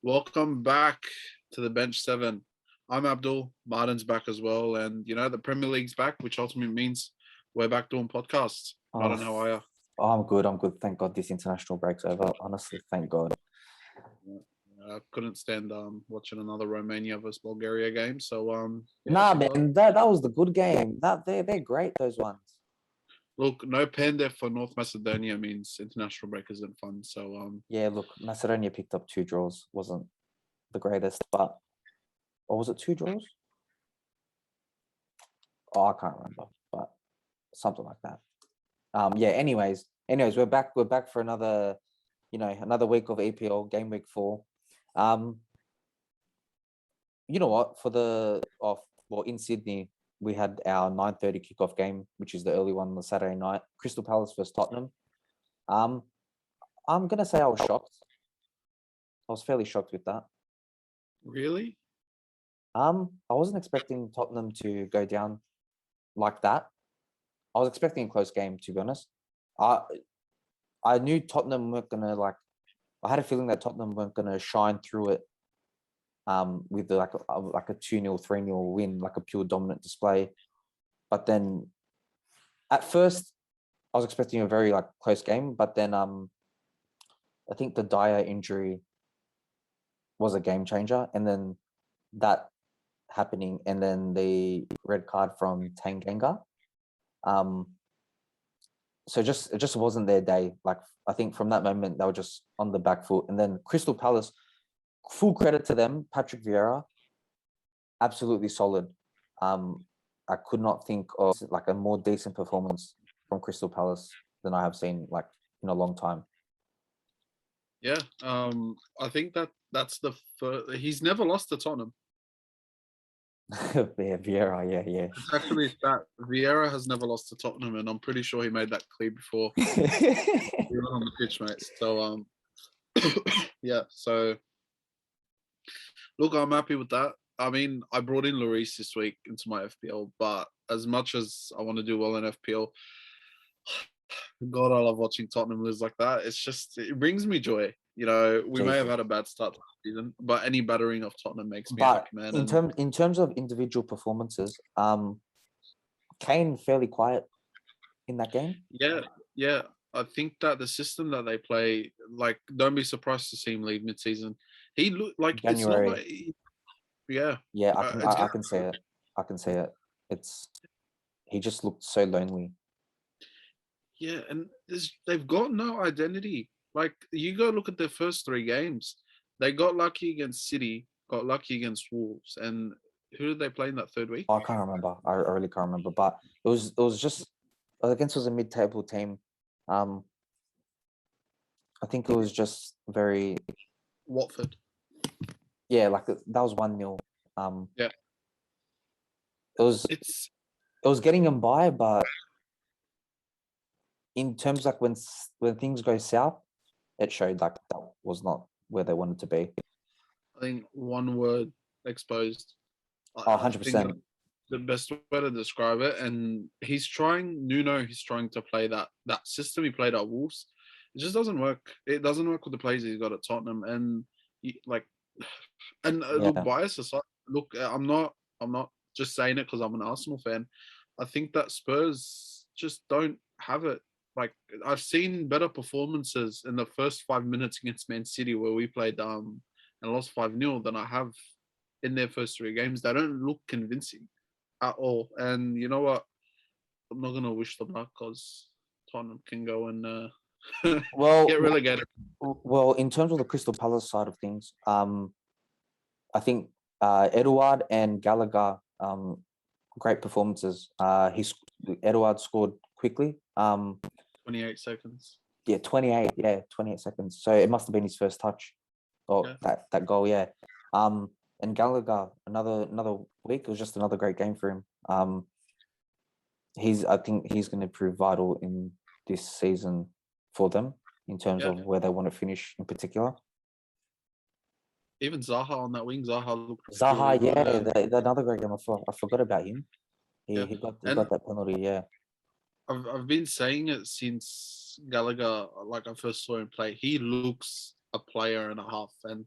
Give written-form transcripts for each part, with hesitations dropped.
Welcome back to the Bench 7. I'm Abdul, Martin's back as well. And, the Premier League's back, which ultimately means we're back doing podcasts. Martin, how are you? I'm good. Thank God this international break's over. Honestly, thank God. I couldn't stand watching another Romania versus Bulgaria game. So, Man, that was the good game. They're great, those ones. Look, no Pandev for North Macedonia means international break isn't fun. So, yeah, look, Macedonia picked up 2 draws. Wasn't the greatest, but or was it 2 draws? Oh, I can't remember, but something like that. Yeah. Anyways, we're back. We're back for another week of EPL game week 4. You know what? In Sydney, we had our 9:30 kickoff game, which is the early one on the Saturday night. Crystal Palace versus Tottenham. I'm gonna say I was shocked. I was fairly shocked with that. Really? I wasn't expecting Tottenham to go down like that. I was expecting a close game, to be honest. I knew Tottenham weren't gonna I had a feeling that Tottenham weren't gonna shine through it. With like a 2-0, 3-0 win, like a pure dominant display. But then, at first, I was expecting a very close game. But then, I think the Dyer injury was a game changer, and then that happening, and then the red card from Tanganga. So it just wasn't their day. I think from that moment they were just on the back foot, and then Crystal Palace. Full credit to them, Patrick Viera, absolutely solid. I could not think of a more decent performance from Crystal Palace than I have seen in a long time. Yeah, I think that's the first. He's never lost to Tottenham. Yeah, Viera, yeah. It's actually that Viera has never lost to Tottenham, and I'm pretty sure he made that clear before we were on the pitch, mate. So, yeah. So, look, I'm happy with that. I mean, I brought in Lloris this week into my FPL, but as much as I want to do well in FPL, God, I love watching Tottenham lose like that. It brings me joy. We may have had a bad start to the season, but any battering of Tottenham makes me happy, man. In terms of individual performances, Kane fairly quiet in that game. Yeah. I think that the system that they play, don't be surprised to see him leave mid-season. He looked like January. It's not like, yeah. Yeah, I can say it. I can say it. He just looked so lonely. Yeah, and they've got no identity. You go look at their first 3 games. They got lucky against City, got lucky against Wolves, and who did they play in that third week? I can't remember. I really can't remember. But it was just against a mid-table team. I think it was just very Watford. Yeah, that was 1-0. Yeah. It was getting them by, but in terms when things go south, it showed that was not where they wanted to be. I think one word: exposed. 100%. The best way to describe it, and he's trying to play that system he played at Wolves. It just doesn't work. It doesn't work with the players he's got at Tottenham, and look, bias aside, look, I'm not just saying it because I'm an Arsenal fan. I think that Spurs just don't have it. I've seen better performances in the first 5 minutes against Man City where we played and lost 5-0 than I have in their first 3 games. They don't look convincing at all. And you know what? I'm not gonna wish them luck because Tottenham can go and get relegated. Well, in terms of the Crystal Palace side of things, I think Edouard and Gallagher, great performances. Edouard scored quickly. 28 seconds. Yeah, 28 seconds. So it must have been his first touch. That goal, yeah. And Gallagher, another week. It was just another great game for him. I think he's going to prove vital in this season for them in terms of where they want to finish in particular. Even Zaha on that wing. Zaha looked. Another great game. I forgot about him. He got that penalty. Yeah. I've been saying it since Gallagher, I first saw him play. He looks a player and a half, and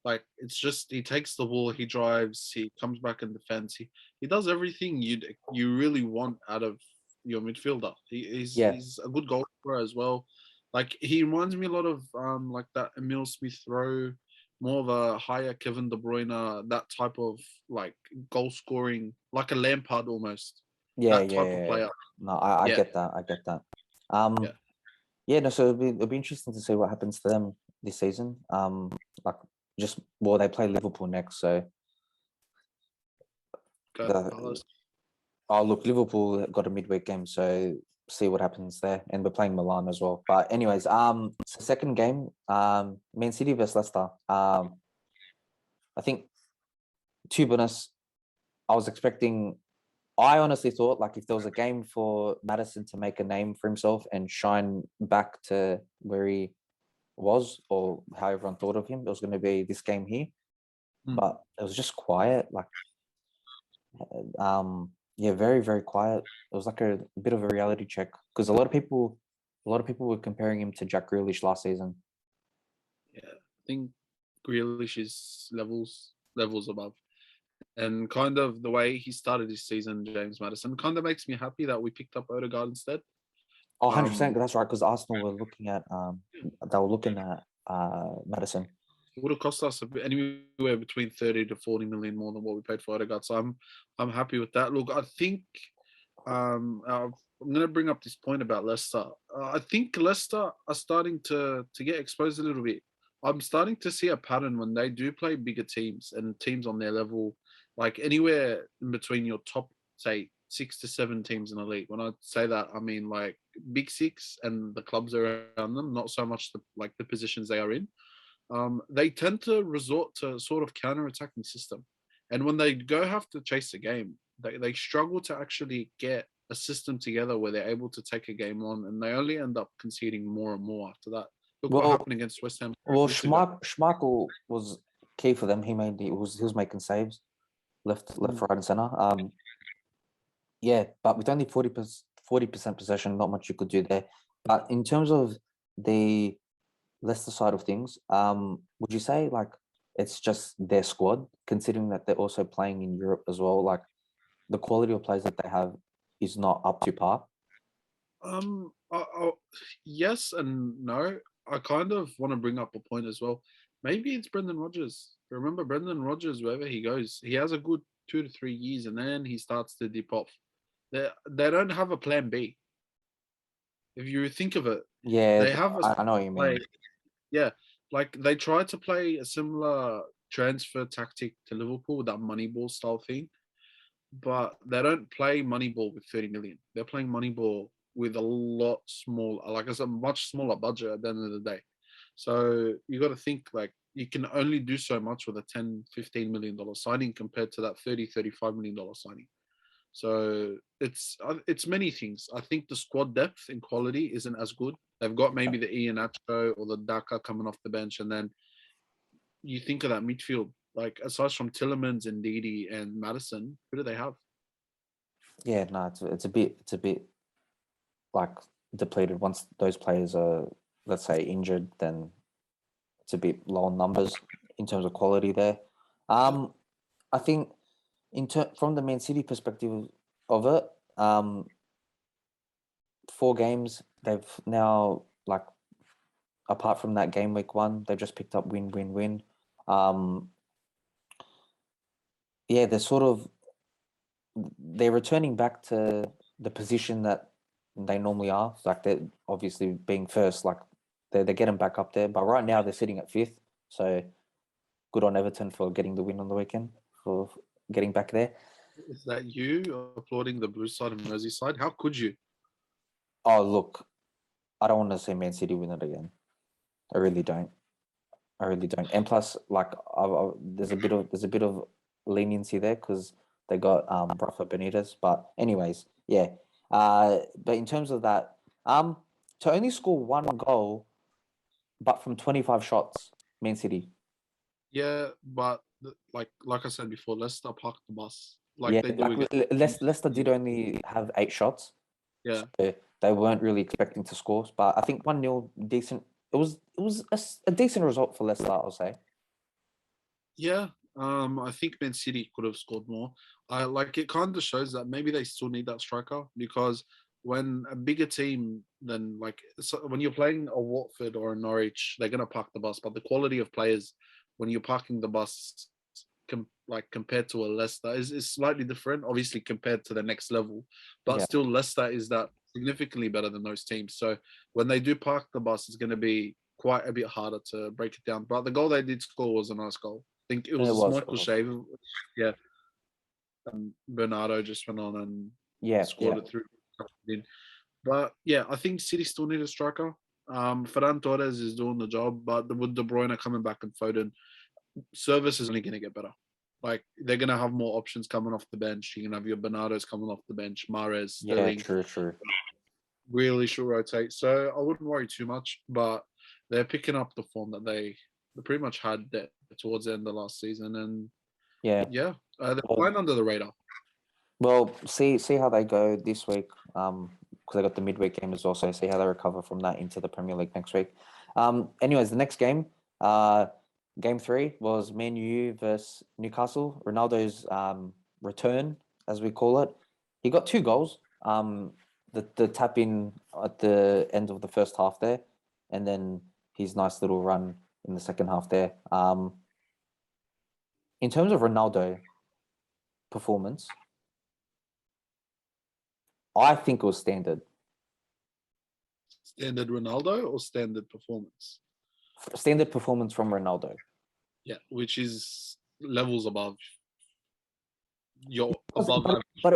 Like it's just he takes the ball, he drives, he comes back in defense. He does everything you really want out of your midfielder. Yeah, He's a good goal scorer as well. Like he reminds me a lot of like that Emil Smith Rowe, more of a higher Kevin De Bruyne, that type of like goal scoring, like a Lampard almost. yeah, That yeah, type of yeah. player. No, I Yeah, get that. I get that. yeah. Yeah, no, so it'll be interesting to see what happens to them this season. Like just well, they play Liverpool next, so Go the Palace. oh look, Liverpool got a midweek game, so see what happens there, and we're playing Milan as well. But anyways, so second game, Man City versus Leicester. I think to be honest, I was expecting. I honestly thought like if there was a game for Madison to make a name for himself and shine back to where he was or how everyone thought of him, it was going to be this game here. Mm. But it was just quiet, like yeah, very very quiet. It was like a bit of a reality check because a lot of people were comparing him to Jack Grealish last season. Yeah, I think Grealish is levels above. And kind of the way he started his season, James Madison, kind of makes me happy that we picked up Odegaard instead. Oh, 100%, Um, that's right, because Arsenal were looking at Madison. it would have cost us anywhere between 30 to 40 million more than what we paid for Odegaard. So I'm happy with that. Look, I think I'm going to bring up this point about Leicester. I think Leicester are starting to get exposed a little bit. I'm starting to see a pattern when they do play bigger teams and teams on their level, like anywhere in between your top, say, 6 to 7 teams in the league. When I say that, I mean like big six and the clubs around them, not so much the positions they are in. They tend to resort to sort of counter-attacking system. And when they go have to chase a game, they struggle to actually get a system together where they're able to take a game on, and they only end up conceding more and more after that. Look what Well, happened against West Ham well, 2 weeks ago. Schmeichel was key for them. He was making saves left, Mm. right, and center. Yeah, but with only 40% possession, not much you could do there. But in terms of the Leicester side of things, would you say like it's just their squad, considering that they're also playing in Europe as well? Like the quality of players that they have is not up to par. Yes and no. I kind of want to bring up a point as well. Maybe it's Brendan Rodgers. Remember, Brendan Rodgers, wherever he goes, he has a good 2 to 3 years, and then he starts to dip off. They don't have a plan B. If you think of it, Yeah, they have a I know what you play. mean. Yeah, like they tried to play a similar transfer tactic to Liverpool, that Moneyball style thing, but they don't play Moneyball with 30 million. They're playing Moneyball with a lot smaller, like it's a much smaller budget at the end of the day. So you got to think like you can only do so much with a 10, $15 million signing compared to that $30, $35 million signing. So it's many things. I think the squad depth and quality isn't as good. They've got maybe the Ian Acho or the Daka coming off the bench, and then you think of that midfield. Like aside from Tillemans and Didi and Madison, who do they have? Yeah, no, it's a bit like depleted. Once those players are, let's say, injured, then it's a bit low on numbers in terms of quality there. I think from the Man City perspective of it, 4 games they've now like apart from that game week 1, they've just picked up win, win, win. Yeah, they're returning back to the position that they normally are. Like they're obviously being first, like they're getting back up there. But right now they're sitting at 5th. So good on Everton for getting the win on the weekend, for getting back there. Is that you applauding the blue side and Merseyside? How could you? Oh look, I don't want to see Man City win it again. I really don't. I really don't. And plus, like, there's a bit of leniency there because they got Rafa Benitez. But anyways, yeah. But in terms of that, to only score 1 goal, but from 25 shots, Man City. Yeah, but like I said before, Leicester park the bus like Yeah, they do like against. Leicester did only have 8 shots, Yeah, so they weren't really expecting to score. But I think 1-0 decent. It was a decent result for Leicester, I'll say. Yeah, I think Man City could have scored more. I like it. Kind of shows that maybe they still need that striker because when a bigger team than like so when you're playing a Watford or a Norwich, they're gonna park the bus. But the quality of players when you're parking the bus, like compared to a Leicester, is slightly different. Obviously, compared to the next level, but Yeah, still Leicester is that significantly better than those teams. So when they do park the bus, it's going to be quite a bit harder to break it down. But the goal they did score was a nice goal. I think it it was was. It Michael was. Shea. Yeah, Bernardo just went on and Yeah, scored yeah. it through. But yeah, I think City still need a striker. Ferran Torres is doing the job, but with De Bruyne coming back and Foden, service is only going to get better. Like they're going to have more options coming off the bench. You can have your Bernardo's coming off the bench, Mahrez, Yeah, Sterling, true, true. really should rotate. So I wouldn't worry too much, but they're picking up the form that they pretty much had that towards the end of last season, and Yeah. yeah, they're Well, flying under the radar. see how they go this week. Because they got the midweek game as well, so see how they recover from that into the Premier League next week. Anyways, the next game, game 3 was Man U versus Newcastle. Ronaldo's return, as we call it. He got 2 goals. The tap in at the end of the first half there, and then his nice little run in the second half there. In terms of Ronaldo performance, I think it was standard. Standard Ronaldo or standard performance? Standard performance from Ronaldo. Yeah, which is levels above your Was- above But, average. but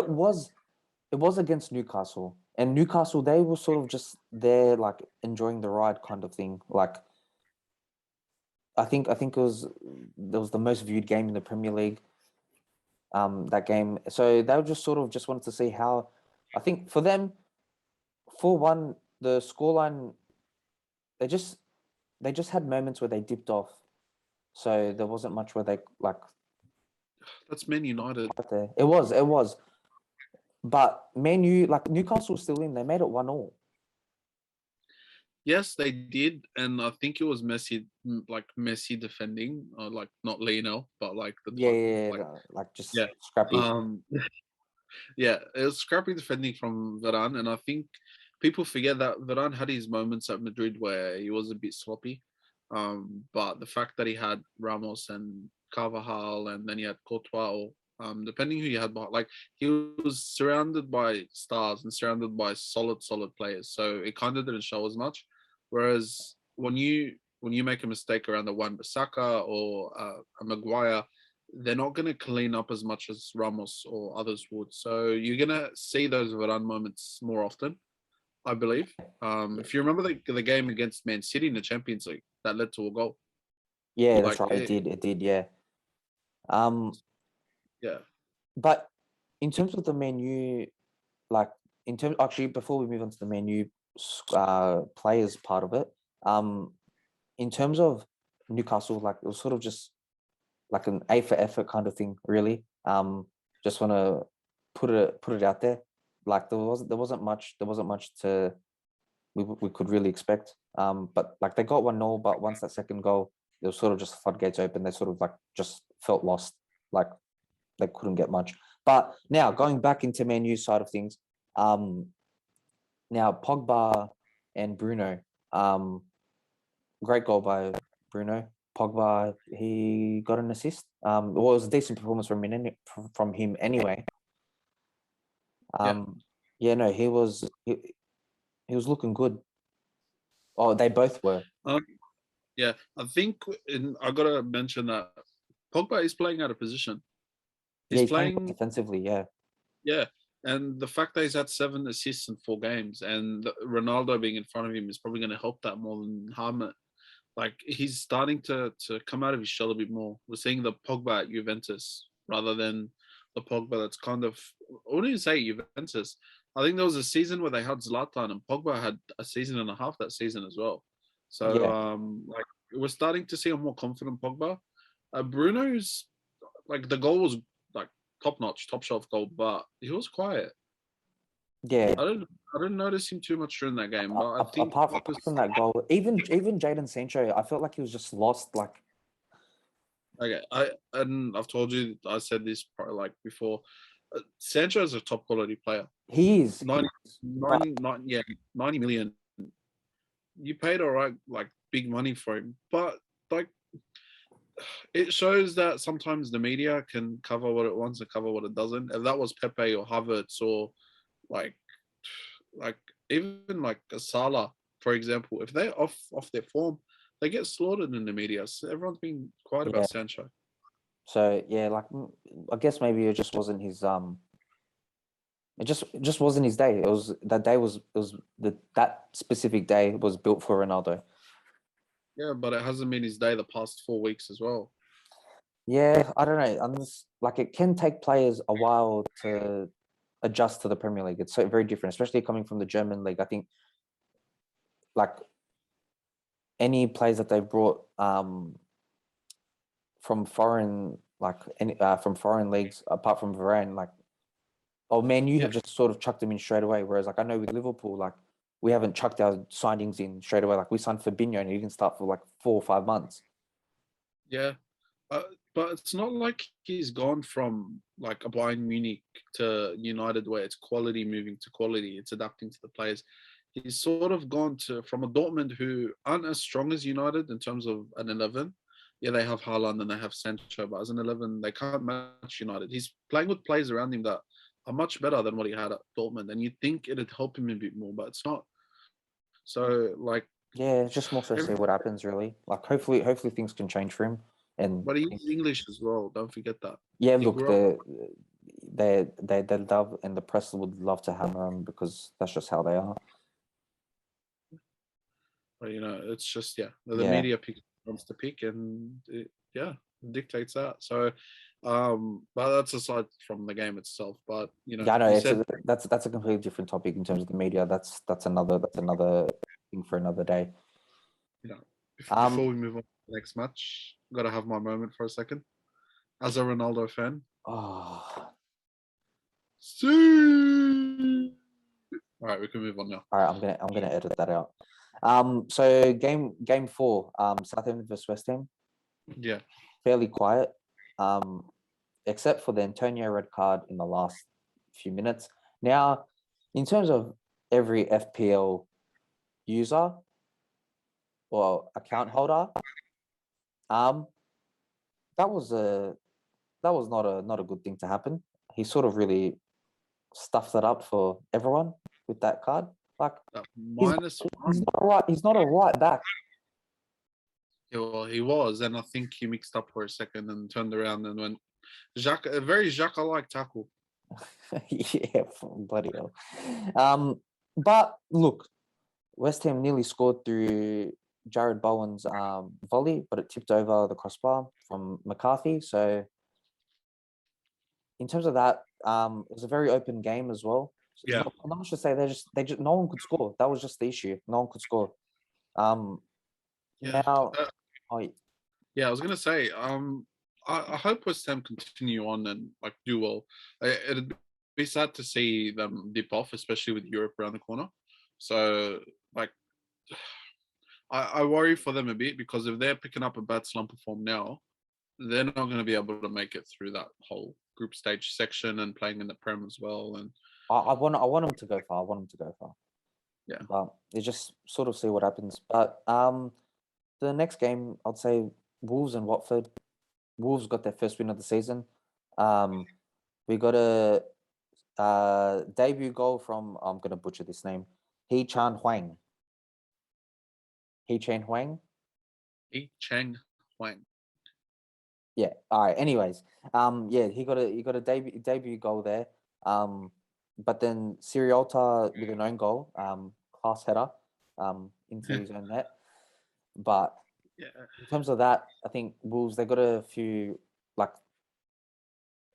it was against Newcastle, and Newcastle, they were sort of just there, like enjoying the ride kind of thing. Like I think it was the most viewed game in the Premier League. That game, so they were just sort of just wanted to see how. I think for them, 4-1, the scoreline, they just they just had moments where they dipped off. So there wasn't much where they like That's Man United. right there. It was. But Man U, like Newcastle was still in. They made it 1-1. Yes, they did, and I think it was Messi, like Messi defending, like not Lionel, but like the Yeah, type yeah, of yeah, like like just yeah. scrappy. Um, yeah, it was scrappy defending from Varane, and I think people forget that Varane had his moments at Madrid where he was a bit sloppy. But the fact that he had Ramos and Carvajal, and then he had Courtois, or depending who you had, like he was surrounded by stars and surrounded by solid players, so it kind of didn't show as much. Whereas when you make a mistake around the Wan-Bissaka or a Maguire, they're not going to clean up as much as Ramos or others would. So you're going to see those Varane moments more often, I believe. If you remember the game against Man City in the Champions League, that led to a goal. Yeah, that's Like, right. It did. Yeah. Um, yeah, but in terms of the menu, like in terms actually before we move on to the menu, players part of it, in terms of Newcastle, like it was sort of just like an A for effort kind of thing, really. Just want to put it out there. Like there wasn't much to we could really expect. But like they got 1-0, but once that second goal, it was sort of just floodgates open. They sort of like just felt lost, like they couldn't get much. But now going back into Man U side of things, um, now Pogba and Bruno, great goal by Bruno. Pogba, he got an assist. Well, it was a decent performance from him anyway. yeah. Yeah, no, he was looking good. Oh, they both were. Um, yeah, I think I got to mention that Pogba is playing out of position. Yeah, He's he's playing playing, defensively. Yeah, yeah. And the fact that he's had 7 assists in 4 games and Ronaldo being in front of him is probably going to help that more than harm it. Like he's starting to come out of his shell a bit more. We're seeing the Pogba at Juventus rather than the Pogba that's kind of, I wouldn't even say Juventus. I think there was a season where they had Zlatan and Pogba had a season and a half that season as well. So yeah, like we're starting to see a more confident Pogba. Bruno's like the goal was like top notch, top shelf goal, but he was quiet. yeah. I didn't notice him too much during that game, but I think Apart from that goal, even Jaden Sancho, I felt like he was just lost. Like Okay, I've told you, I said this probably like before. Sancho is a top quality player. He is, 90, but 90 million. You paid all right, like big money for him, but like it shows that sometimes the media can cover what it wants and cover what it doesn't. If that was Pepe or Havertz or like like even like a Salah, for example, if they're off their form, they get slaughtered in the media. So everyone's been quiet yeah. about Sancho. So yeah, like I guess maybe it just wasn't his it just wasn't his day. It was that day was it was that specific day was built for Ronaldo. Yeah, but it hasn't been his day the past 4 weeks as well. Yeah, I don't know. I'm just, like it can take players a while to adjust to the Premier League. It's so very different, especially coming from the German league. I think like any players that they brought from foreign from foreign leagues apart from Varane, like oh man, you Yeah, have just sort of chucked them in straight away. Whereas like I know with Liverpool, like we haven't chucked our signings in straight away. Like we signed Fabinho and he didn't start for like 4 or 5 months. yeah. But it's not like he's gone from like a Bayern Munich to United where it's quality moving to quality. It's adapting to the players. He's sort of gone to from a Dortmund who aren't as strong as United in terms of an 11. Yeah, they have Haaland and they have Sancho, but as an 11, they can't match United. He's playing with players around him that are much better than what he had at Dortmund, and you'd think it'd help him a bit more, but it's not. So, like, Yeah, just more so see what happens really. Like hopefully things can change for him. And but he's English as well. Don't forget that. yeah, He look, grew up. they love and the press would love to hammer him because that's just how they are. But it's just the Yeah, media wants to pick, and dictates that. So, but that's aside from the game itself. But yeah, I know you it's said that's a completely different topic in terms of the media. That's another thing for another day. you know Um, before we move on to the next match, got to have my moment for a second. As a Ronaldo fan, oh, see. All right, we can move on now. all right, I'm gonna edit that out. So game four, Southampton versus West Ham, Yeah, fairly quiet. Except for the Antonio red card in the last few minutes. Now, in terms of every FPL user or account holder, um, that was not a good thing to happen. He sort of really stuffed it up for everyone with that card. Like he's minus he's one. not right. He's not a right back. Yeah, well, he was, and I think he mixed up for a second and turned around and went Jacques, a very Jacques-like tackle. Yeah, bloody hell. But look, West Ham nearly scored through Jared Bowen's volley, but it tipped over the crossbar from McCarthy. So in terms of that, it was a very open game as well. Yeah, Not much to say. They just no one could score. That was just the issue. No one could score. Um, yeah. now, oh, Yeah, I was gonna say, I hope West Ham continue on and like do well. It'd be sad to see them dip off, especially with Europe around the corner. So, like, I worry for them a bit because if they're picking up a bad slump of form now, they're not going to be able to make it through that whole group stage section and playing in the Prem as well. And I want them to go far. I want them to go far. yeah, But you just sort of see what happens. But the next game, I'd say Wolves and Watford. Wolves got their first win of the season. We got a debut goal from I'm gonna butcher this name, He Chan Huang. He Chan Huang. Yi Cheng Huang. Yeah. All right. Anyways, yeah, he got a debut goal there. But then Siriota with an own goal, class header, into his own net. But Yeah, in terms of that, I think Wolves they got a few like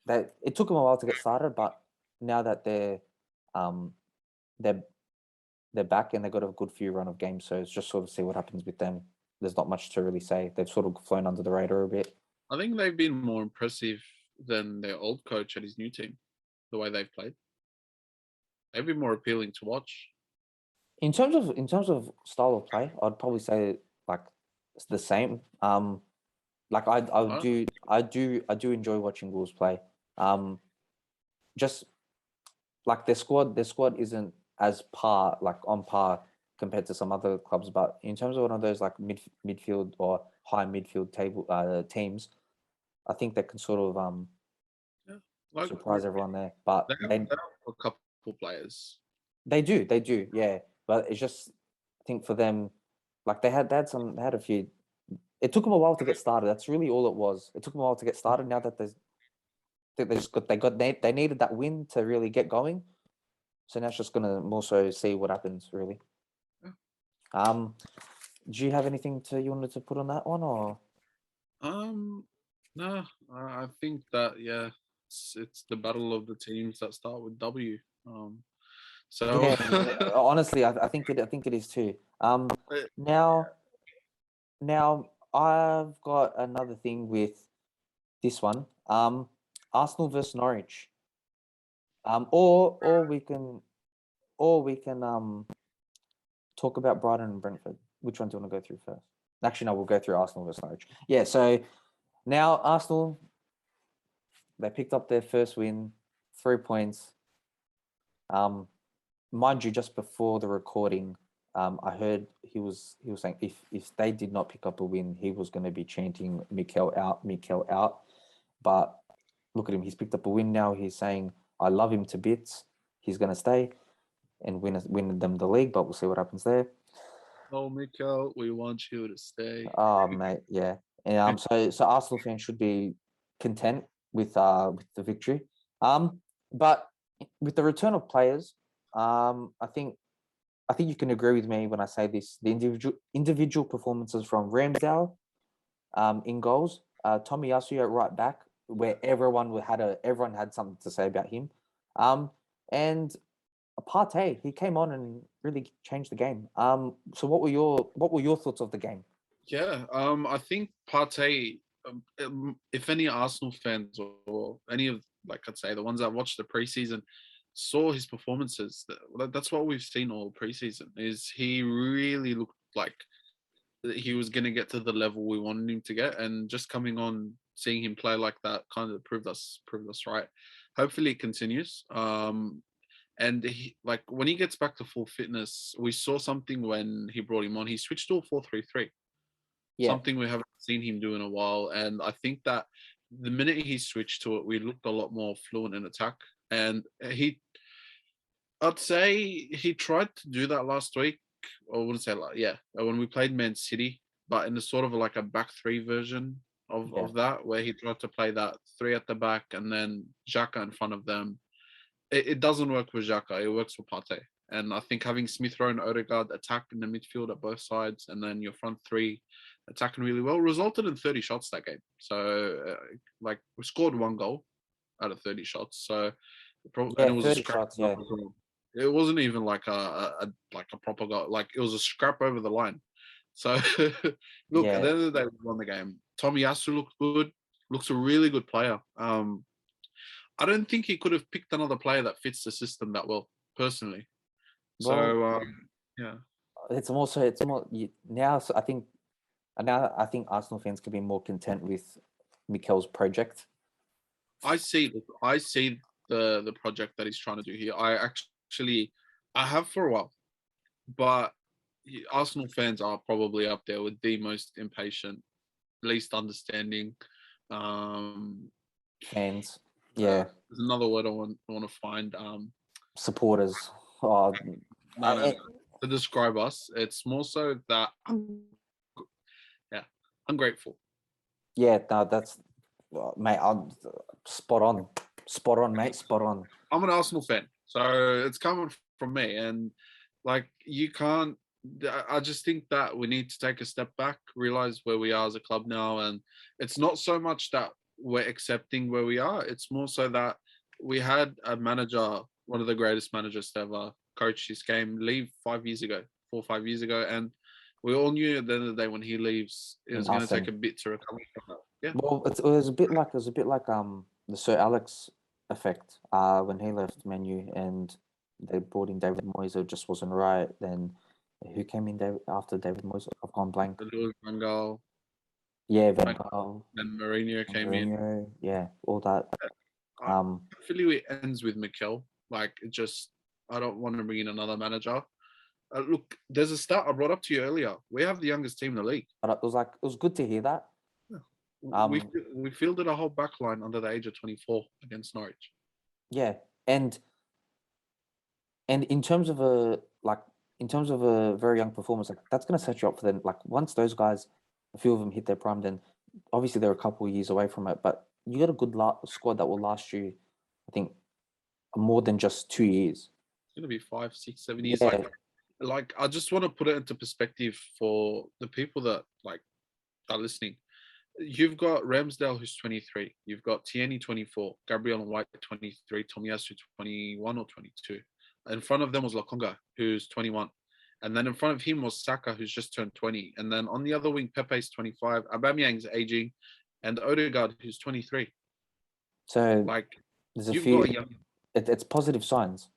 that. It took them a while to get started, but now that um they're they're back and they got a good few run of games, so it's just sort of see what happens with them. There's not much to really say. They've sort of flown under the radar a bit. I think they've been more impressive than their old coach at his new team. The way they've played, they've been more appealing to watch. In terms of style of play, I'd probably say like it's the same. Like Oh, I do enjoy watching Wolves play. Just like their squad isn't as on par compared to some other clubs, but in terms of one of those like midfield or high midfield table teams, I think they can sort of yeah. Like surprise everyone there. But they have a couple players. they do, yeah. But it's just I think for them, like they had a few. It took them a while to get started. That's really all it was. It took them a while to get started. Now that they needed that win to really get going. So now it's just gonna more so see what happens really. Yeah. Um, do you have anything you wanted to put on that one or? No, I think that yeah, it's the battle of the teams that start with W. So Yeah, honestly, I think it is too. Now now I've got another thing with this one. Arsenal versus Norwich. Or we can talk about Brighton and Brentford. Which one do you want to go through first? Actually, no, we'll go through Arsenal versus Norwich. Yeah, so now Arsenal, they picked up their first win, 3 points. Mind you, just before the recording, I heard he was saying if they did not pick up a win, he was going to be chanting Mikel out, Mikel out. But look at him, he's picked up a win now. He's saying, I love him to bits. He's going to stay and win them the league, but we'll see what happens there. oh, Mikel, we want you to stay. Oh, mate, yeah. So Arsenal fans should be content with the victory. But with the return of players, I think you can agree with me when I say this. The individual performances from Ramsdale in goals, Tomiyasu at right back, where everyone had something to say about him, and Partey, he came on and really changed the game. So what were your thoughts of the game? Yeah, I think Partey. If any Arsenal fans or any of like I'd say the ones that watched the preseason saw his performances, that's what we've seen all preseason. Is he really looked like he was going to get to the level we wanted him to get, and just coming on, seeing him play like that, kind of proved us right. Hopefully, it continues. And he, like when he gets back to full fitness, we saw something when he brought him on. He switched to a 4-3-3, Yeah, something we haven't seen him do in a while. And I think that the minute he switched to it, we looked a lot more fluent in attack. And I'd say he tried to do that last week. I wouldn't say like, yeah, when we played Man City, but in a sort of like a back three version yeah, of that, where he tried to play that three at the back and then Xhaka in front of them. It doesn't work with Xhaka. It works for Partey. And I think having Smith Rowe and Odegaard attack in the midfield at both sides, and then your front three attacking really well, resulted in 30 shots that game. So, like, we scored one goal out of 30 shots. So, and yeah. it was a 30 scrap shots. goal Yeah, as well. It wasn't even like a proper goal. Like, it was a scrap over the line. So, look, at yeah. the end of the day, we won the game. Tomiyasu looked good. Looks a really good player. I don't think he could have picked another player that fits the system that well, personally. Well, So yeah, it's more now. So I think Arsenal fans can be more content with Mikel's project. I see the project that he's trying to do here. I have for a while, but Arsenal fans are probably up there with the most impatient, least understanding. Um, Fans, yeah, there's another word I want to find. supporters. Oh, No, to describe us, it's more so that yeah, ungrateful. yeah. No, that's mate. I'm spot on, mate. Spot on. I'm an Arsenal fan, so it's coming from me. And like, you can't. I just think that we need to take a step back, realize where we are as a club now, and it's not so much that we're accepting where we are. It's more so that we had a manager, one of the greatest managers to ever coach this game, leave 5 years ago, 4 or 5 years ago, and we all knew at the end of the day when he leaves, it And was going to take nothing. a bit to recover from that. Yeah, Well, it was a bit like the Sir Alex effect. When he left Menu and they brought in David Moyes, it just wasn't right. Then who came in after David Moyes? I've gone blank. the Louis Van Gaal. Yeah, Van Like, Gaal, then Mourinho came in. Mourinho, yeah, all that. I, hopefully it ends with Mikel. Like, it just, I don't want to bring in another manager. Look, there's a stat I brought up to you earlier. We have the youngest team in the league. But it was like it was good to hear that. We we fielded a whole back line under the age of 24 against Norwich. Yeah, and in terms of a very young performance, like that's gonna set you up for then. Like once those guys, a few of them hit their prime, then obviously they're a couple of years away from it. But you got a good squad that will last you, I think, more than just 2 years. It's gonna be 5, 6, 7 years. Yeah, Like I just want to put it into perspective for the people that like are listening. You've got Ramsdale, who's 23. You've got Tierney, 24. Gabriel and White, 23. Tomiyasu, 21 or 22. In front of them was Lokonga, who's 21. And then in front of him was Saka, who's just turned 20. And then on the other wing, Pepe's 25. Aubameyang's aging. And Odegaard, who's 23. so Like, there's a you've few. got young, It's positive signs.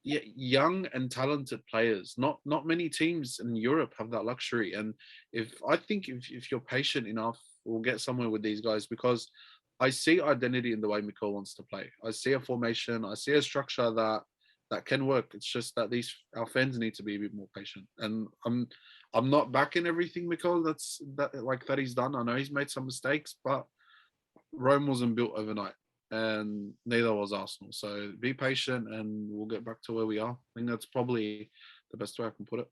yeah, young and talented players. Not many teams in Europe have that luxury. And I think if you're patient enough, we'll get somewhere with these guys because I see identity in the way Mikel wants to play. I see a formation. I see a structure that can work. It's just that our fans need to be a bit more patient. And I'm not backing everything Mikel that he's done. I know he's made some mistakes, but Rome wasn't built overnight, and neither was Arsenal. So be patient, and we'll get back to where we are. I think that's probably the best way I can put it.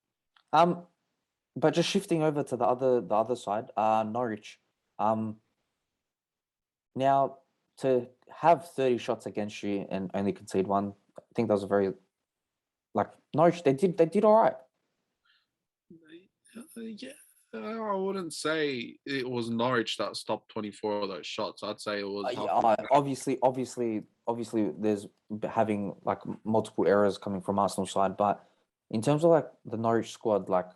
But just shifting over to the other side, Norwich. Now to have 30 shots against you and only concede one, I think that was a very like Norwich. They did all right. Yeah, I wouldn't say it was Norwich that stopped 24 of those shots. I'd say it was Yeah, obviously, there's having like multiple errors coming from Arsenal side, but in terms of like the Norwich squad, like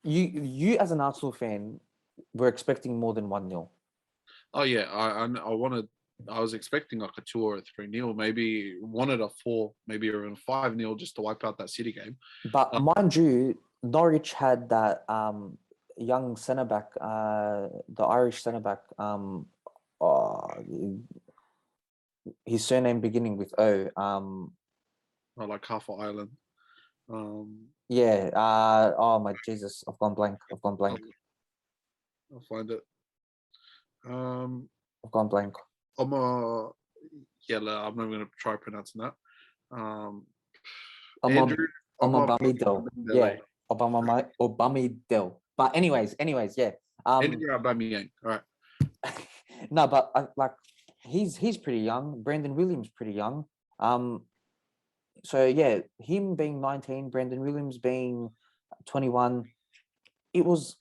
you as an Arsenal fan were expecting more than 1-0. Oh yeah, I was expecting like a 2 or a 3-0, maybe wanted a 4, maybe even 5-0 just to wipe out that City game. But mind you, Norwich had that young centre back, the Irish centre back, his surname beginning with O. Like half of Ireland. Yeah. Oh my Jesus! I've gone blank. I'll find it. I've gone blank. I'm not going to try pronouncing that. Andrew Obamidel. Yeah. Obamidel. But anyways, yeah. Andrew Aubameyang. All right. No, but like he's pretty young. Brandon Williams pretty young. So yeah, him being 19, Brandon Williams being 21, it was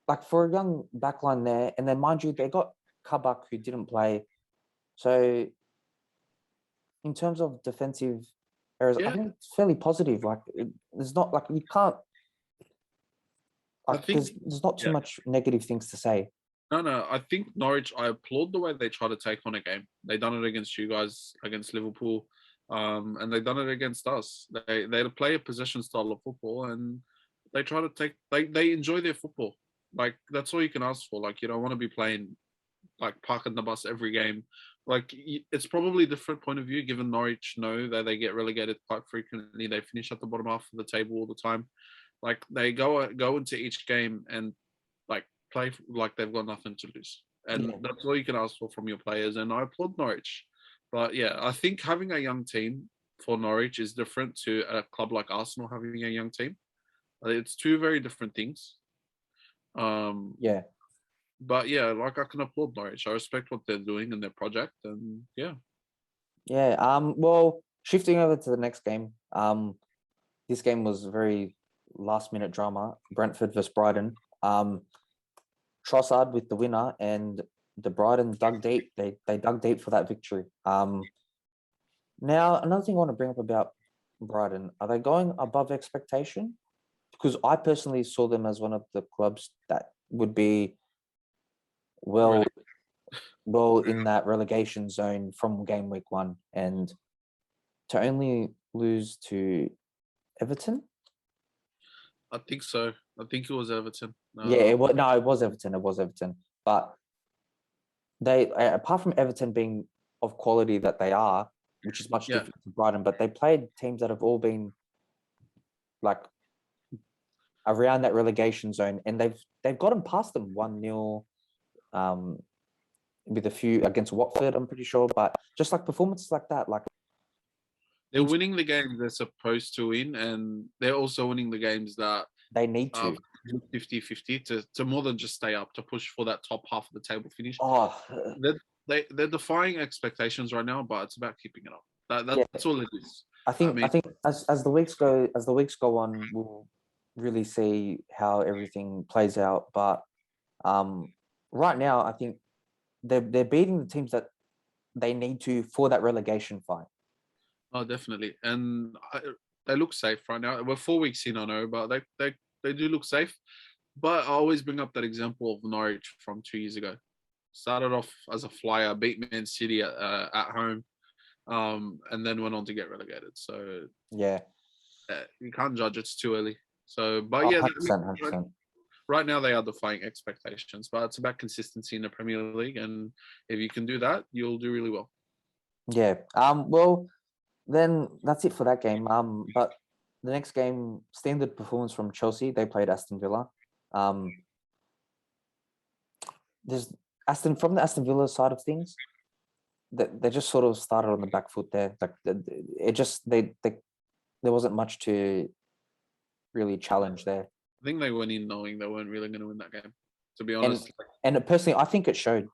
like for a young backline there. And then mind you, they got Kabak who didn't play. So in terms of defensive errors, I think it's fairly positive. Like there's not like you can't. Like, there's not too much negative things to say. No. I think Norwich. I applaud the way they try to take on a game. They done it against you guys, against Liverpool, and they done it against us. They play a possession style of football, and they try to take. They enjoy their football. Like that's all you can ask for. Like you don't want to be playing like parking the bus every game. Like it's probably a different point of view given Norwich know that they get relegated quite frequently. They finish at the bottom half of the table all the time. Like they go into each game and like play like they've got nothing to lose, and that's all you can ask for from your players. And I applaud Norwich, but yeah, I think having a young team for Norwich is different to a club like Arsenal having a young team. It's two very different things. Yeah. But yeah, like I can applaud Norwich. I respect what they're doing in their project, and yeah. Yeah. Well, shifting over to the next game. This game was very last-minute drama. Brentford versus Brighton. Trossard with the winner, and the Brighton dug deep. They dug deep for that victory. Now another thing I want to bring up about Brighton: are they going above expectation? Because I personally saw them as one of the clubs that would be well in that relegation zone from game week 1, and to only lose to Everton. I think so. I think it was Everton. Yeah, it was no, it was Everton. It was Everton. But they, apart from Everton being of quality that they are, which is much yeah, different to Brighton, but they played teams that have all been like around that relegation zone, and they've gotten past them 1-0, with a few against Watford, I'm pretty sure. But just like performances like that, like they're winning the games they're supposed to win, and they're also winning the games that they need are to. 50-50 to more than just stay up, to push for that top half of the table finish. Oh, They're defying expectations right now, but it's about keeping it up. yeah. That's all it is. I think mean, as the weeks go on, we'll really see how everything plays out. But right now, I think they're beating the teams that they need to for that relegation fight. oh, definitely, and they look safe right now. We're 4 weeks in, I know, but they do look safe. But I always bring up that example of Norwich from 2 years ago. Started off as a flyer, beat Man City at home, and then went on to get relegated. So Yeah, you can't judge; it's too early. So, but oh, yeah, 100%, 100%. right now they are defying expectations. But it's about consistency in the Premier League, and if you can do that, you'll do really well. Yeah. Well, then that's it for that game. But the next game, standard performance from Chelsea. They played Aston Villa. There's from the Aston Villa side of things, they just sort of started on the back foot there. Like it just there wasn't much to really challenge there. I think they went in knowing they weren't really going to win that game. To be And honest, and personally, I think it showed.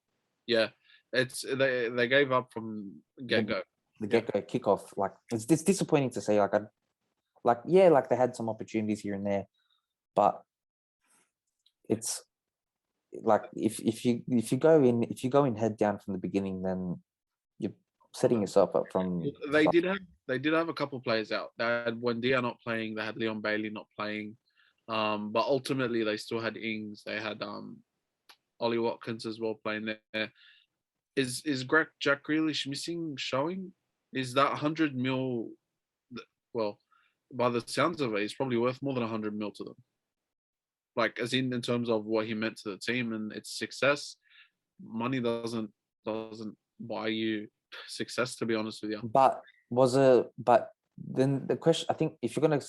yeah, they gave up from get go. The get go kickoff, like it's disappointing to say. Like they had some opportunities here and there, but it's like if you go in head down from the beginning, then you're setting yourself up from. They did have a couple players out. They had Wendia not playing. They had Leon Bailey not playing. But ultimately they still had Ings. They had Ollie Watkins as well playing there. Is Jack Grealish missing? Showing is that 100 mil? Well, by the sounds of it, he's probably worth more than 100 mil to them. Like as in terms of what he meant to the team and its success. Money doesn't buy you success, to be honest with you. But then the question, I think, if you're gonna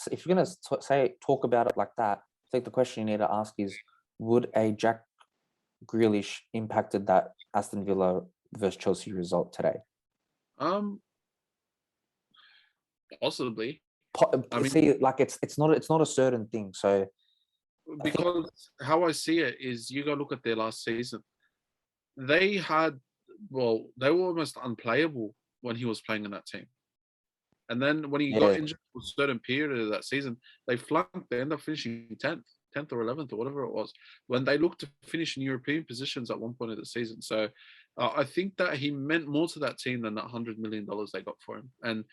talk about it like that, I think the question you need to ask is, would a Jack Grealish impacted that Aston Villa versus Chelsea result today? Possibly. I mean, see, like it's not a certain thing. So because how I see it is, you go look at their last season. They were almost unplayable when he was playing in that team. And then when he got injured for a certain period of that season, they flunked. They ended up finishing 10th or 11th or whatever it was, when they looked to finish in European positions at one point of the season. So I think that he meant more to that team than that $100 million they got for him. And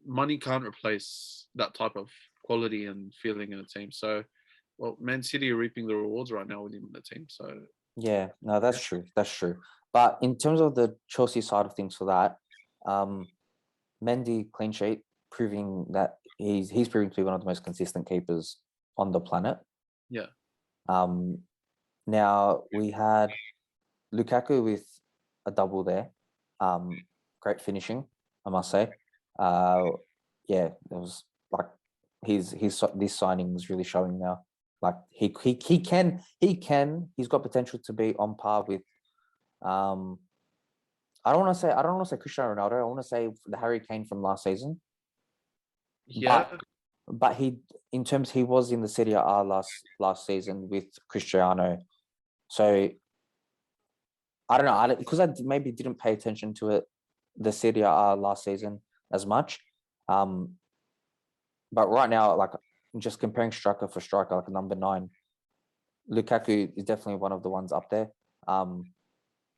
money can't replace that type of quality and feeling in a team. So, well, Man City are reaping the rewards right now with him in the team. So yeah, no, that's true. That's true. But in terms of the Chelsea side of things for that, Mendy clean sheet, proving that he's proving to be one of the most consistent keepers on the planet. Yeah. Now we had Lukaku with a double there. Great finishing, I must say. Yeah, it was like this signing is really showing now. Like he can he's got potential to be on par with. I don't want to say Cristiano Ronaldo. I want to say the Harry Kane from last season. Yeah. But he was in the Serie A last season with Cristiano. So I don't know, because I maybe didn't pay attention to it, the Serie A last season as much. But right now, like just comparing striker for striker, like number 9, Lukaku is definitely one of the ones up there.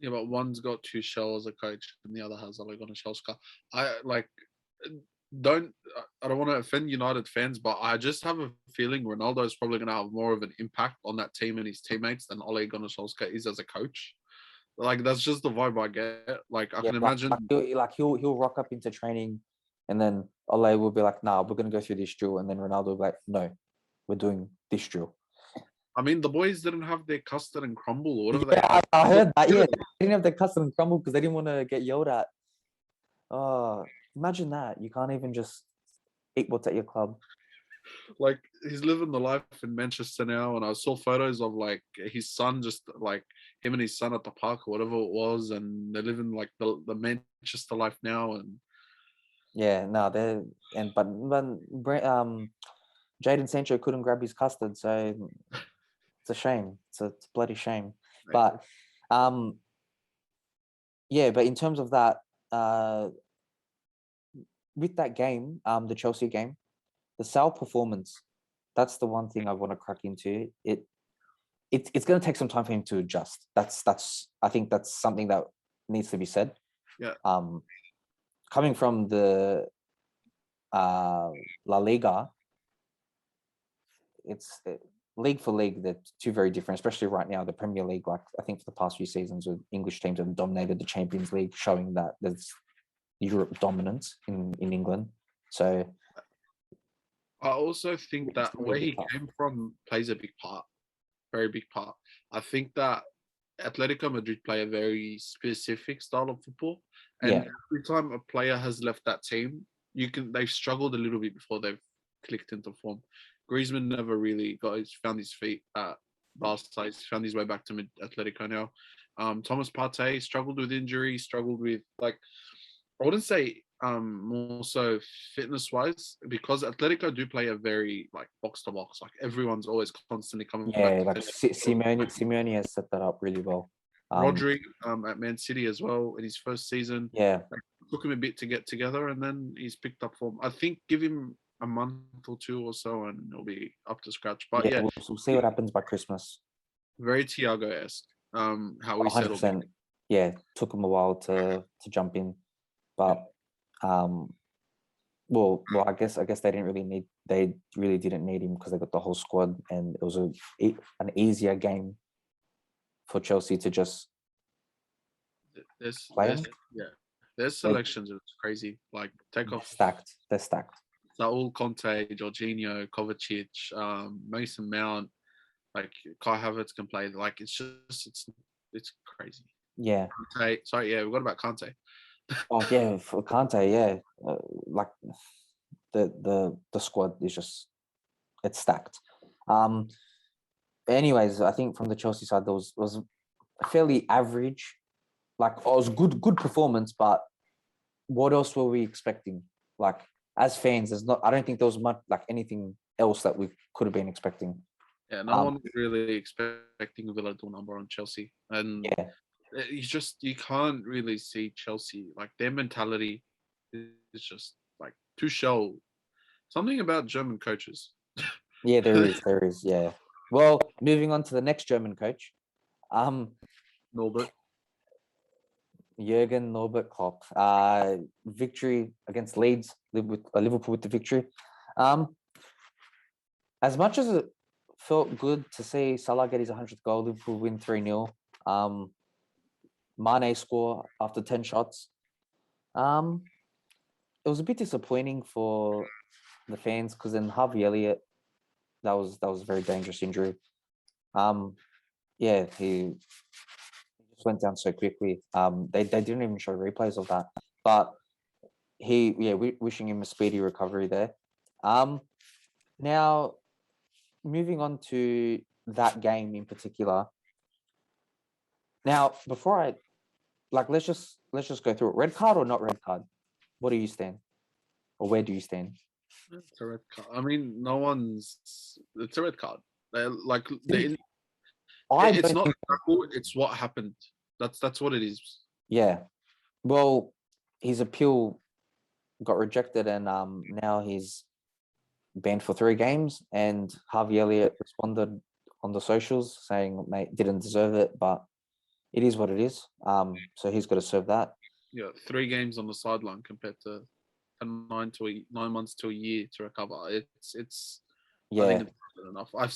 Yeah, but one's got Tuchel as a coach, and the other has Ole Gunnar Solskjaer. I don't want to offend United fans, but I just have a feeling Ronaldo is probably going to have more of an impact on that team and his teammates than Ole Gunnar Solskjaer is as a coach. Like that's just the vibe I get. Like I can imagine, he'll rock up into training, and then Ole will be like, "Nah, we're going to go through this drill," and then Ronaldo will be like, "No, we're doing this drill. I mean, the boys didn't have their custard and crumble or whatever they Yeah, had. I heard that. Yeah, they didn't have their custom crumble because they didn't want to get yelled at. Oh, imagine that. You can't even just eat what's at your club. Like, he's living the life in Manchester now, and I saw photos of like his son, just like him and his son at the park or whatever it was, and they're living like the Manchester life now. And Yeah, no, but Jaden Sancho couldn't grab his custard, so it's a shame. It's a bloody shame. But yeah, but in terms of that, with that game, the Chelsea game, the Sal performance, that's the one thing I want to crack into. It's going to take some time for him to adjust. I think that's something that needs to be said. Yeah. Coming from the La Liga, it's league for league, they're two very different, especially right now. The Premier League, like I think for the past few seasons, with English teams have dominated the Champions League, showing that there's Europe dominance in England. So I also think that gonna be a where bit he tough. came from plays a big part, very big part. I think that Atletico Madrid play a very specific style of football, and Yeah. every time a player has left that team, they've struggled a little bit before they've clicked into form. Griezmann never really found his feet at Barca. He's found his way back to Atletico now. Thomas Partey struggled with injury, struggled with like, I wouldn't say more so fitness wise, because Atletico do play a very like box to box. Like everyone's always constantly coming back. Yeah, like Simeone has set that up really well. Rodri at Man City as well in his first season. Yeah, Like, took him a bit to get together, and then he's picked up form. I think give him a month or two or so, and he'll be up to scratch. But yeah, we'll see what happens by Christmas. very Thiago-esque. How he settled in. 100%. Yeah, took him a while to jump in, but well, I guess they really didn't need him because they got the whole squad, and it was an easier game for Chelsea to just play him. Their selections are crazy. Like take off They're stacked. Saul Conte, Jorginho, Kovacic, Mason Mount, like Kai Havertz can play. Like it's crazy. Yeah. Sorry, we got about Conte. Oh yeah, for Kante, yeah, like the squad is just, it's stacked. Anyways, I think from the Chelsea side, there was fairly average. Like it was good performance, but what else were we expecting? Like as fans, I don't think there was much like anything else that we could have been expecting. Yeah, no one was really expecting Villa to number on Chelsea, and Yeah, you can't really see Chelsea, like their mentality is just like to show something about German coaches. yeah, there is, yeah. Well, moving on to the next German coach, Norbert. Jurgen Norbert Klopp. Victory against Leeds, Liverpool with the victory. As much as it felt good to see Salah get his 100th goal, Liverpool win 3-0. Mane score after 10 shots. It was a bit disappointing for the fans because then Harvey Elliott, that was a very dangerous injury. Yeah, he just went down so quickly. They didn't even show replays of that, but wishing him a speedy recovery there. Now moving on to that game in particular. Now, before I let's just go through it. Red card or not red card? What do you stand, or where do you stand? It's a red card. I mean, it's a red card. It's not cool. It's what happened. That's what it is. Yeah. Well, his appeal got rejected, and now he's banned for 3 games. And Harvey Elliott responded on the socials saying, "Mate, didn't deserve it, but it is what it is." So he's got to serve that. Yeah, 3 games on the sideline compared to 9 months to a year to recover. It's Yeah. I think it's enough. I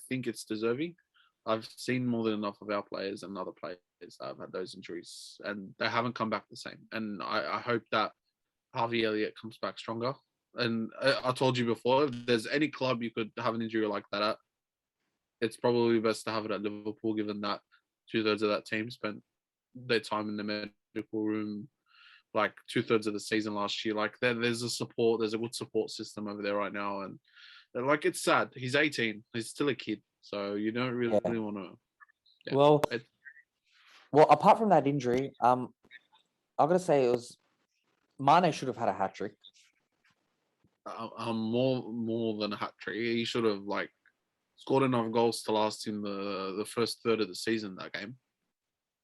think it's deserving. I've seen more than enough of our players and other players that have had those injuries, and they haven't come back the same. And I hope that Harvey Elliott comes back stronger. And I told you before, if there's any club you could have an injury like that at, it's probably best to have it at Liverpool, given that 2/3 of that team spent their time in the medical room, like 2/3 of the season last year. Like there's a good support system over there right now, and like it's sad. He's 18, he's still a kid, so you don't really Yeah. want to. Yeah, Well, apart from that injury, I gotta say it was Mane should have had a hat trick. more than a hat trick. He should have like scored enough goals to last him the first third of the season that game.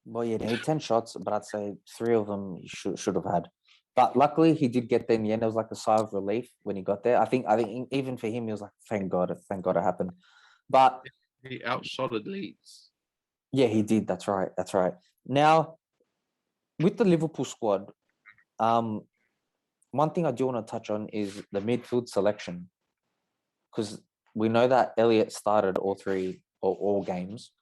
Well, yeah, he had 10 shots, but I'd say 3 of them he should have had. But luckily, he did get there in the end. It was like a sigh of relief when he got there. I think even for him, he was like, thank God it happened. But He outshotted Leeds. yeah, he did. That's right. Now, with the Liverpool squad, one thing I do want to touch on is the midfield selection, because we know that Elliott started all games.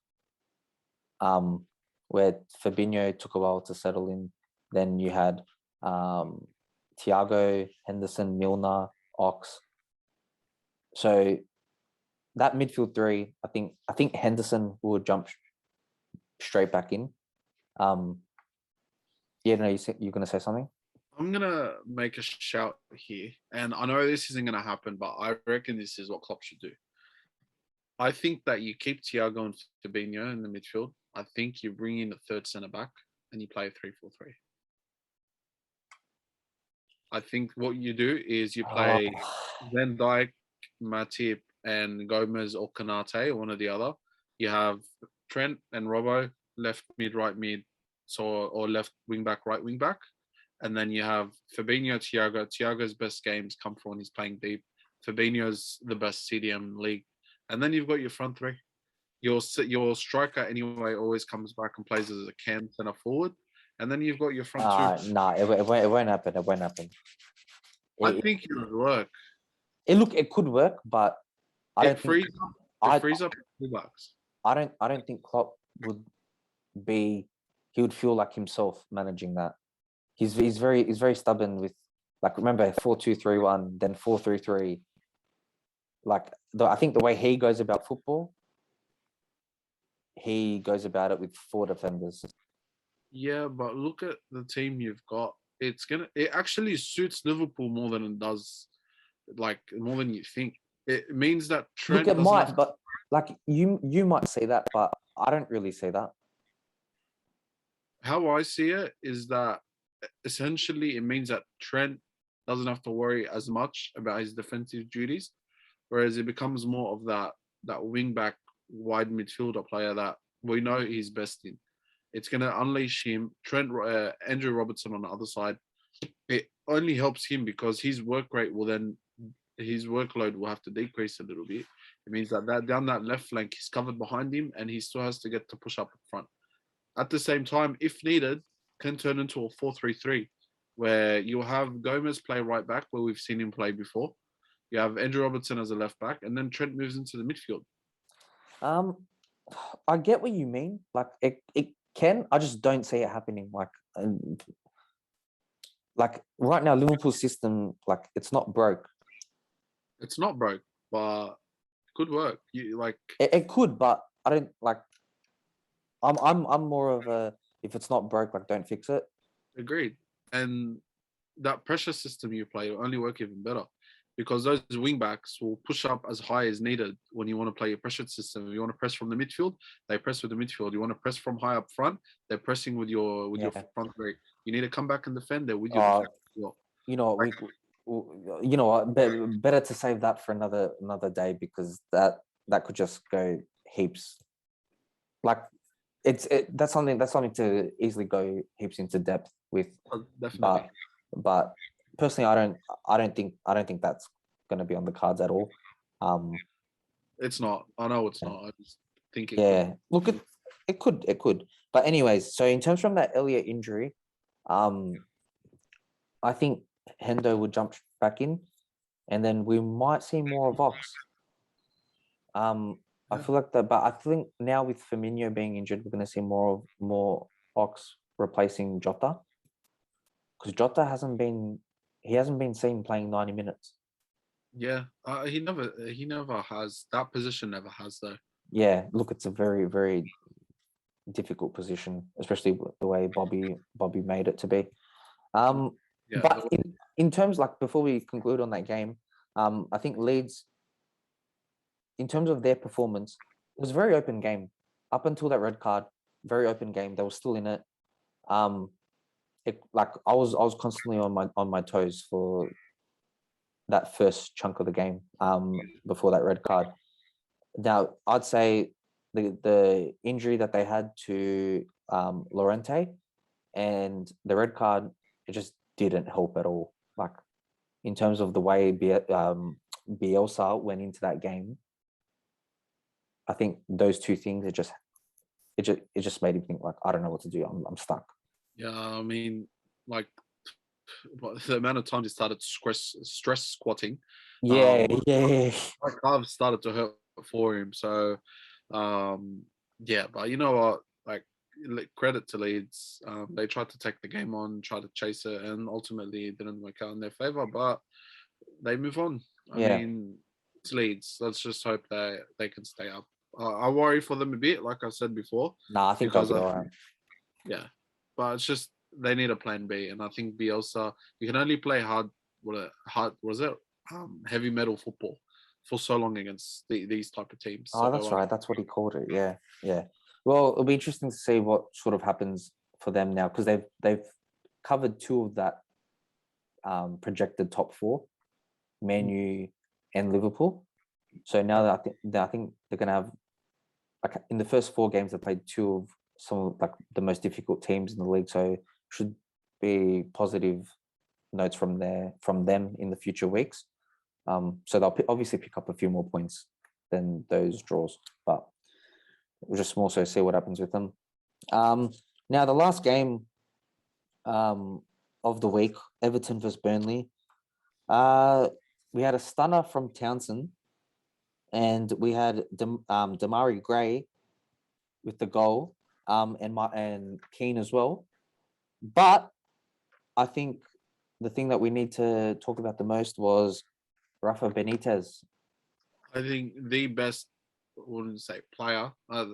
Where Fabinho took a while to settle in. Then you had Thiago, Henderson, Milner, Ox. So that midfield three, I think Henderson will jump straight back in. Yeah, no, you're going to say something? I'm gonna make a shout here, and I know this isn't gonna happen, but I reckon this is what Klopp should do. I think that you keep Thiago and Fabinho in the midfield. I think you bring in the third centre back and you play a 3-4-3. I think what you do is you play Van Dijk, Matip, and Gomez or Kanate, or one or the other. You have Trent and Robbo, left mid, right mid, or left wing back, right wing back. And then you have Fabinho, Thiago. Thiago's best games come from when he's playing deep. Fabinho's the best CDM league. And then you've got your front three. Your striker anyway always comes back and plays as a cam centre forward. And then you've got your front two. Nah, it won't happen. It won't happen. I think it would work. It could work, but It frees up fullbacks. I don't think Klopp would be. He would feel like himself managing that. He's very stubborn with, like, remember 4-2-3-1, then 4-3-3. Like I think the way he goes about football, he goes about it with 4 defenders. Yeah, but look at the team you've got. It actually suits Liverpool more than it does, like more than you think. It means that Trent Look, it doesn't might, but like you might say that, but I don't really see that. How I see it is that essentially it means that Trent doesn't have to worry as much about his defensive duties, whereas it becomes more of that wing back wide midfielder player that we know he's best in. It's going to unleash him. Andrew Robertson on the other side. It only helps him because his work rate his workload will have to decrease a little bit. It means that down that left flank, he's covered behind him, and he still has to get to push up front. At the same time, if needed, can turn into a 4-3-3, where you'll have Gomez play right back, where we've seen him play before. You have Andrew Robertson as a left back, and then Trent moves into the midfield. I get what you mean. Like it can. I just don't see it happening. Like right now, Liverpool's system, like, it's not broke. It's not broke, but it could work. It could, but I don't like. I'm more of a, if it's not broke, like, don't fix it. Agreed. And that pressure system you play will only work even better, because those wing backs will push up as high as needed when you want to play your pressure system. If you want to press from the midfield, they press with the midfield. You want to press from high up front, they're pressing with your front three. You need to come back and defend, they're with you. You know what, you know what, better to save that for another day, because that could just go heaps. Like, that's something to easily go heaps into depth with. Definitely. But personally, I don't think that's going to be on the cards at all. It's not. I know it's not. I just think it. Yeah, look, it could. But anyways, so in terms from that Elliott injury, I think Hendo would jump back in, and then we might see more of Ox. I feel like that, but I think now with Firmino being injured, we're going to see more Ox replacing Jota, because Jota hasn't been seen playing 90 minutes. Yeah, he never has that position. Never has though. Yeah, look, it's a very, very difficult position, especially the way Bobby made it to be. Yeah, But in terms, like, before we conclude on that game, I think Leeds, in terms of their performance, it was a very open game up until that red card. Very open game. They were still in it. Um, like I was constantly on my toes for that first chunk of the game. Before that red card. Now I'd say the injury that they had to Lorente and the red card, it just didn't help at all. Like, in terms of the way Bielsa went into that game, I think those two things, it just made him think, like, I don't know what to do. I'm stuck. yeah. I mean, like the amount of times he started stress squatting, Yeah, my yeah, calves started to hurt for him. So, yeah. But you know what? Like, credit to Leeds. They tried to take the game on, tried to chase it, and ultimately it didn't work out in their favor. But they move on. I yeah. mean, it's Leeds. Let's just hope they can stay up. I worry for them a bit, like I said before, Nah, I think they'll because be all right. yeah, but it's just they need a plan B, and I think Bielsa, you can only play hard was it heavy metal football for so long against these type of teams. Oh, So that's right. That's what he called it. Yeah, yeah. Well, it'll be interesting to see what sort of happens for them now, because they've covered two of that projected top four, Man U and Liverpool. So now that I think they're gonna have, like, in the first four games they played two of some of, like, the most difficult teams in the league. So should be positive notes from them in the future weeks. So they'll obviously pick up a few more points than those draws, but we'll just more so see what happens with them. Now the last game of the week, Everton versus Burnley. We had a stunner from Townsend, and we had Damari Gray with the goal, and Keane as well. But I think the thing that we need to talk about the most was Rafa Benitez. I think the best, I wouldn't say player. I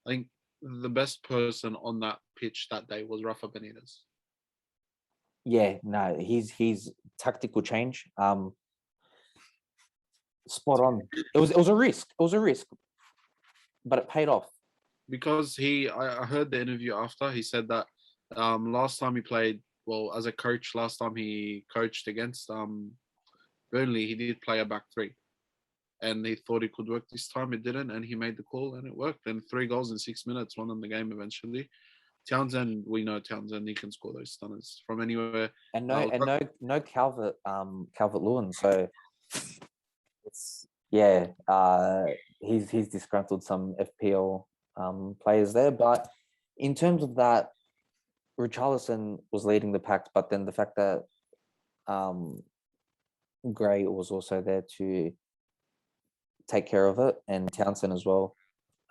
think the best person on that pitch that day was Rafa Benitez. Yeah, no, he's tactical change. Spot on. It was a risk. It was a risk, but it paid off. Because I heard the interview after. He said that last time he played, well, as a coach, last time he coached against Burnley, he did play a back three, and he thought it could work this time. It didn't, and he made the call, and it worked. And 3 goals in 6 minutes, won them the game eventually. Townsend, we know Townsend, he can score those stunners from anywhere. And no Calvert Lewin. So it's, yeah, he's disgruntled some FPL players there. But in terms of that, Richarlison was leading the pack, but then the fact that Gray was also there to take care of it, and Townsend as well.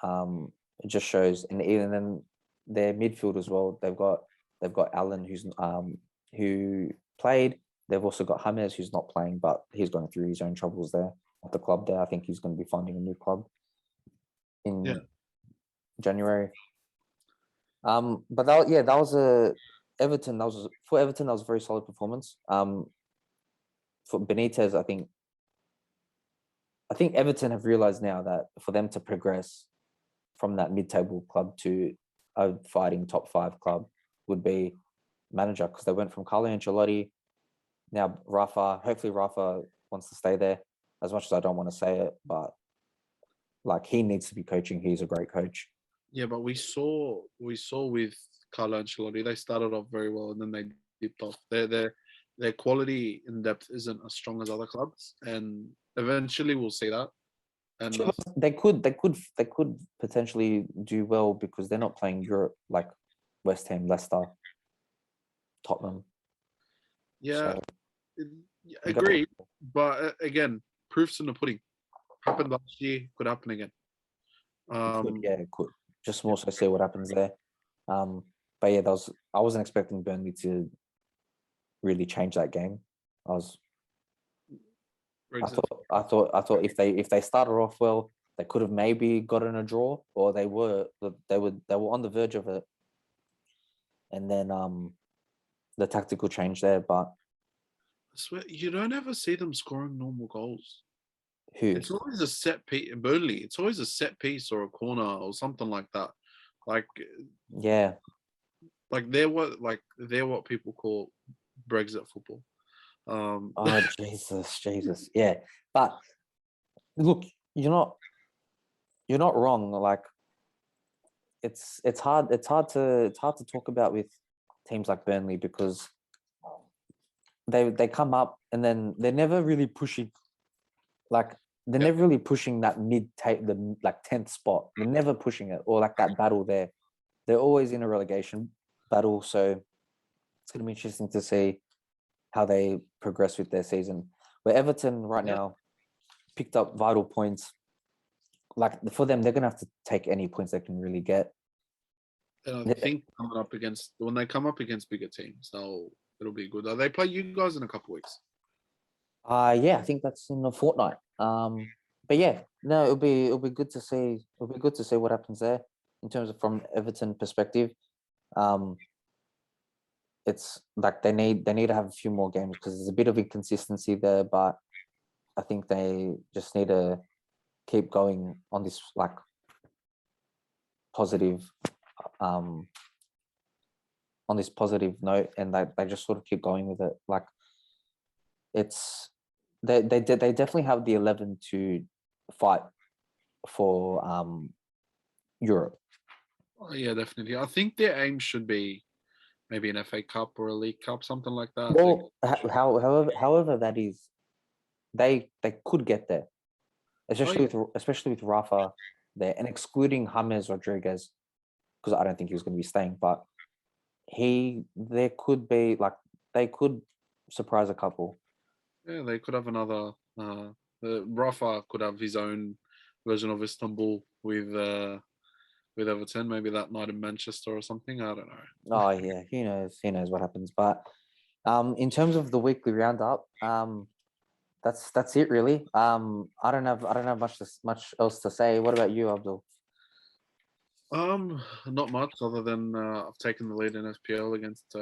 It just shows, and even then their midfield as well. They've got Allen, who played. They've also got James, who's not playing, but he's going through his own troubles there at the club. There, I think he's going to be finding a new club Yeah, in January. But that was a Everton. For Everton. That was a very solid performance. For Benitez, I think Everton have realized now that for them to progress from that mid-table club to a fighting top five club would be manager, because they went from Carlo Ancelotti, now Rafa. Hopefully Rafa wants to stay there, as much as I don't want to say it, but like, he needs to be coaching. He's a great coach. yeah, but we saw with Carlo Ancelotti, they started off very well and then they dipped off. Their quality in depth isn't as strong as other clubs, and eventually we'll see that. And They could potentially do well because they're not playing Europe like West Ham, Leicester, Tottenham. yeah, So they got agreed. But again, proofs in the pudding. Happened last year, could happen again. it could. Just more so see what happens there. But yeah, I wasn't expecting Burnley to really change that game. I was Brexit. I thought if they started off well, they could have maybe gotten a draw, or they were on the verge of it, and then the tactical change there. But I swear, you don't ever see them scoring normal goals. who? It's always a set piece. Burnley, it's always a set piece or a corner or something like that. Like, Yeah. they're what people call Brexit football. Oh Jesus. Yeah. But look, you're not wrong. Like it's hard to talk about with teams like Burnley because they come up and then they're never really pushing like they're Yep. never really pushing that the like 10th spot. They're never pushing it or like that battle there. They're always in a relegation battle. So it's gonna be interesting to see how they progress with their season. Where Everton right Yep. now picked up vital points. Like for them, they're gonna have to take any points they can really get. And I think when they come up against bigger teams, it'll be good. They play you guys in a couple weeks. Yeah, I think that's in a fortnight. But yeah, no, it'll be good to see. It'll be good to see what happens there in terms of from Everton perspective. Um, it's like they need to have a few more games because there's a bit of inconsistency there, but I think they just need to keep going on this like positive on this positive note, and they just sort of keep going with it. Like it's they definitely have the 11 to fight for Europe. Oh, yeah, definitely. I think their aim should be maybe an FA Cup or a League Cup, something like that. Well, however that is, they could get there, especially with Rafa there, and excluding James Rodriguez because I don't think he was going to be staying, but there could be like they could surprise a couple. Yeah, they could have another. Rafa could have his own version of Istanbul with Everton. Maybe that night in Manchester or something. I don't know. Oh yeah, who knows what happens. But in terms of the weekly roundup, that's it really. I don't have much else to say. What about you, Abdul? Not much other than I've taken the lead in FPL against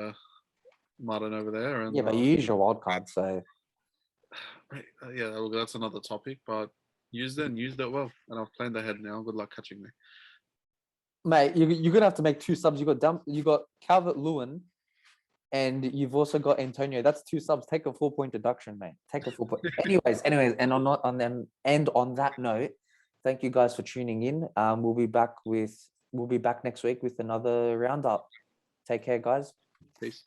Martin over there, and Yeah, but you use your wild card, so yeah, that's another topic. But used it and used it well, and I've planned ahead now. Good luck catching me, mate, you're gonna have to make two subs. You got Calvert Lewin, and you've also got Antonio. That's two subs. Take a 4-point deduction, mate. Take a 4 point. Anyways, and on that note, thank you guys for tuning in. We'll be back next week with another roundup. Take care, guys. Peace.